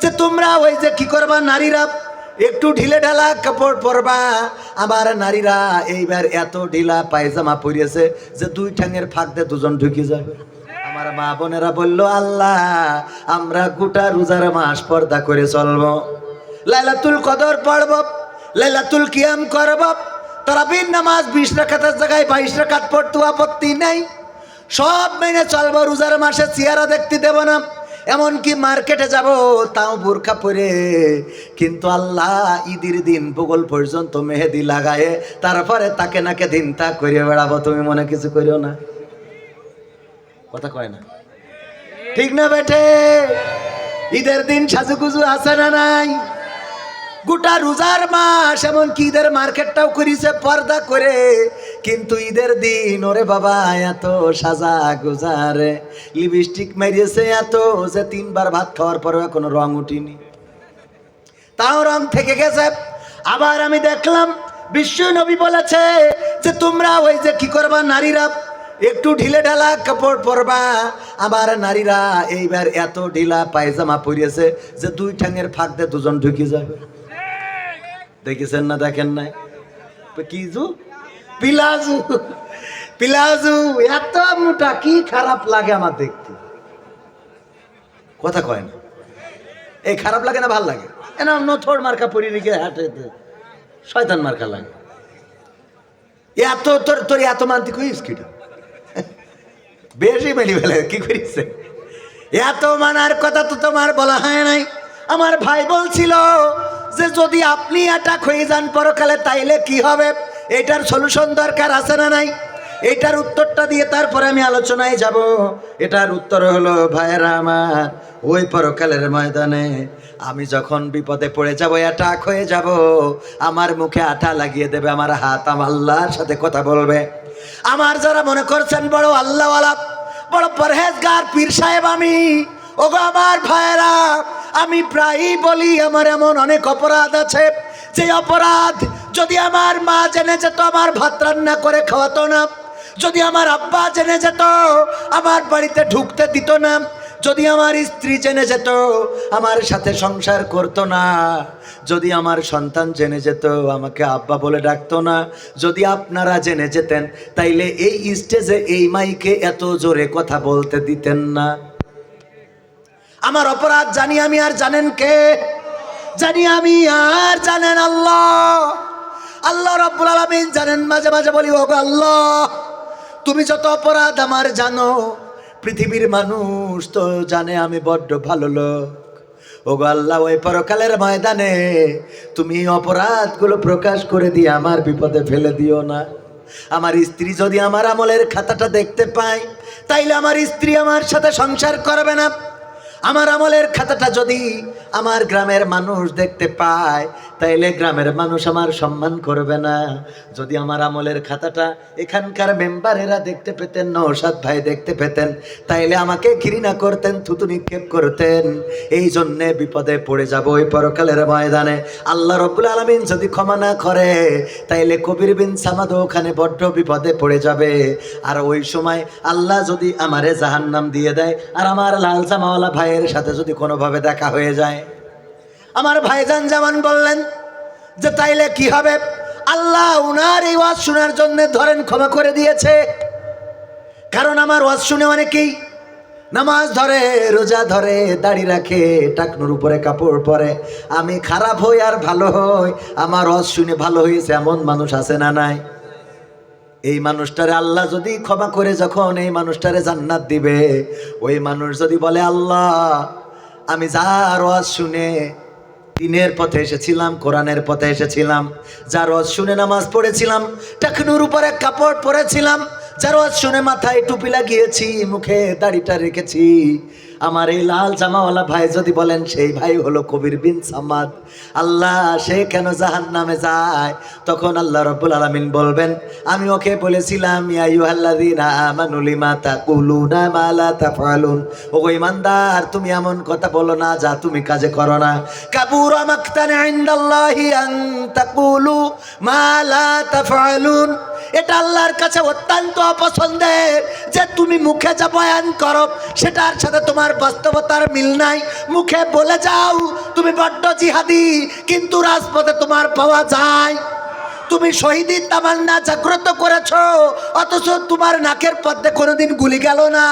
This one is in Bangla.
যে তোমরা ওই যে কি করবা, নারীরা একটু ঢিলে ঢালা কাপড় পরবা। আমার নারীরা এইবার এত ঢিলা পায়জামা পরিয়েছে যে দুই ঠ্যাঙের ফাঁক দিয়ে দুজন ঢুকে যাবে। আমার মা বোনেরা বলল, আল্লাহ আমরা গোটা রোজার মাস পর্দা করে চলবো, লাইলাতুল কদর পড়ব, লাইলাতুল কিয়াম করব, তারাবির নামাজ 20 রাকাতের জায়গায় 22 রাকাত পড়তে আপত্তি নেই, সব মেনে চলবো, রোজার মাসে চেহারা দেখতে দেব না, এমনকি মার্কেটে যাব তাও বোরকা পরে। কিন্তু আল্লাহ ঈদের দিন বগল পর্যন্ত মেহেদি লাগায় তারপরে তাকে নাকে দিন তা করে বেড়াবো, তুমি মনে কিছু করিও না। কথা কয় না, ঠিক না বেটে? ঈদের দিন সাজুগুজু আছে না নাই? গোটা রোজার মাস এমনকি ঈদের মার্কেটটাও করেছে পর্দা করে, কিন্তু ঈদের দিন ওরে বাবা এত সাজা গুজারে, লিপস্টিক মেরিয়েছে এত যে 3 বার ভাত খাওয়ার পরেও এখনো রং উঠিনি, তাও রং থেকে গেছে। আবার আমি দেখলাম বিশ্ব নবী বলেছে যে তোমরা ওই যে কি করবা, নারীরা একটু ঢিলে ঢালা কাপড় পরবা। আমার নারীরা এইবার এত ঢিলা পায়জামা পরিয়েছে যে দুই ঠ্যাঙের ফাঁক দিয়ে দুজন ঢুকে যাবে। দেখেছেন না? দেখেন নাই? কিজু পিলাজু, পিলাজু এত মোটা, কি খারাপ লাগে আমার দেখতে। কথা কয় না, এই খারাপ লাগে না ভাল লাগে? এনা নথর মার্কা পরি রেখে হাঁটে শয়তান মার্কা লাগে। এত তোর তোর এত মানতে কইস কিটা বেশি মেলি ফেলে কি করিছে? এত মানার কথা তো তোমার বলা হয় নাই। আমার ভাই বলছিল যে যদি আপনি অ্যাটাক হয়ে যান পরকালে তাইলে কি হবে, এটার সলিউশন দরকার আছে না নাই? এটার উত্তরটা দিয়ে তারপরে আমি আলোচনায় যাব। এটার উত্তর হলো, ভাইয়েরা আমার, ওই পরকালের ময়দানে আমি যখন বিপদে পড়ে যাব, অ্যাটাক হয়ে যাব, আমার মুখে আঠা লাগিয়ে দেবে আমার হাত, আমার আল্লাহর সাথে কথা বলবে। আমার যারা মনে করছেন বড় আল্লাহওয়ালা, বড় পরহেজগার পীর সাহেব আমি, ওগো আমার ভাইয়েরা, আমি প্রায়ই বলি আমার এমন অনেক অপরাধ আছে যে অপরাধ যদি আমার মা জেনে যেত আমার ভাত রান্না করে খাওয়াতো না, যদি আমার আব্বা জেনে যেত আমার বাড়িতে ঢুকতে দিত না, যদি আমার স্ত্রী জেনে যেত আমার সাথে সংসার করতো না, যদি আমার সন্তান জেনে যেত আমাকে আব্বা বলে ডাকতো না, যদি আপনারা জেনে যেতেন তাইলে এই স্টেজে এই মাইকে এত জোরে কথা বলতে দিতেন না। আমার অপরাধ জানি আমি, আর জানেন কে? জানি আমি আর জানেন আল্লাহ। আল্লাহ রাব্বুল আলামিন জানেন। মাঝে মাঝে বলি, ওগো আল্লাহ তুমি যত অপরাধ আমার জানো, পৃথিবীর মানুষ তো জানে আমি বড্ড ভালো লোক। ওগো আল্লাহ, ওই পরকালের ময়দানে তুমি অপরাধগুলো প্রকাশ করে দিয়ে আমার বিপদে ফেলে দিও না। আমার স্ত্রী যদি আমার আমলের খাতাটা দেখতে পায় তাইলে আমার স্ত্রী আমার সাথে সংসার করবে না। আমার আমলের খাতাটা যদি আমার গ্রামের মানুষ দেখতে পায় তাইলে গ্রামের মানুষ আমার সম্মান করবে না। যদি আমার আমলের খাতাটা এখানকার মেম্বারেরা দেখতে পেতেন, নওশাদ ভাই দেখতে পেতেন, তাইলে আমাকে ঘৃণা করতেন, থুতু নিক্ষেপ করতেন। এই জন্যে বিপদে পড়ে যাব ওই পরকালের ময়দানে। আল্লাহ রাব্বুল আলামিন যদি ক্ষমা না করে তাইলে কবির বিন সামাদ ওখানে বড্ড বিপদে পড়ে যাবে। আর ওই সময় আল্লাহ যদি আমারে জাহান্নাম দিয়ে দেয় আর আমার লাল জামাওয়ালা ভাইয়ের সাথে যদি কোনোভাবে দেখা হয়ে যায়, আমার ভাইজান জামান বললেন যে তাইলে কি হবে? আল্লাহ উনার এই ওয়াজ শোনার জন্য ধরেন ক্ষমা করে দিয়েছে, কারণ আমার ওয়াজ শুনে অনেকেই নামাজ ধরে, রোজা ধরে, দাড়ি রাখে, টাকনুর উপরে কাপড় পরে। আমি খারাপ হই আর ভালো হই, আমার ওয়াজ শুনে ভালো হয়েছে এমন মানুষ আছে না নাই? এই মানুষটারে আল্লাহ যদি ক্ষমা করে যখন এই মানুষটারে জান্নাত দিবে, ওই মানুষ যদি বলে আল্লাহ আমি যার ওয়াজ শুনে দিনের পথে এসেছিলাম, কোরআনের পথে এসেছিলাম, যার ওয়াজ শুনে নামাজ পড়েছিলাম, টাকনুর উপরে কাপড় পরেছিলাম, যার ওয়াজ শুনে মাথায় টুপি লাগিয়েছি, মুখে দাড়িটা রেখেছি, আমার এই লাল জামাওয়ালা ভাই যদি বলেন সেই ভাই হলো কবির বিন সামাদ, আল্লাহ সে কেন জাহান্নামে যায়? তখন আল্লাহ রাব্বুল আলামিন বলবেন আমি ওকে বলেছিলাম ইয়া আইয়ুহাল্লাযীনা আমানু লিমা তাকুলুনা মা লা তাফআলুন, ওগো ঈমানদার তুমি এমন কথা বলো না যা তুমি কাজে করো না। কাবুরা মাকতান ইনদাল্লাহি আন তাকুলু মা লা তাফআলুন, এটা আল্লাহর কাছে অত্যন্ত অপছন্দের। যে তুমি মুখে যা বয়ান করো সেটার সাথে তোমার বাস্তবতার মিল নাই। মুখে বলে যাও তুমি বড্ড জিহাদি, কিন্তু রাজপথে তোমার পাওয়া যায়। তুমি শহীদি তামান্না জাগ্রত করেছো, অথচ তোমার নাকের পথে কোনোদিন গুলি গেল না।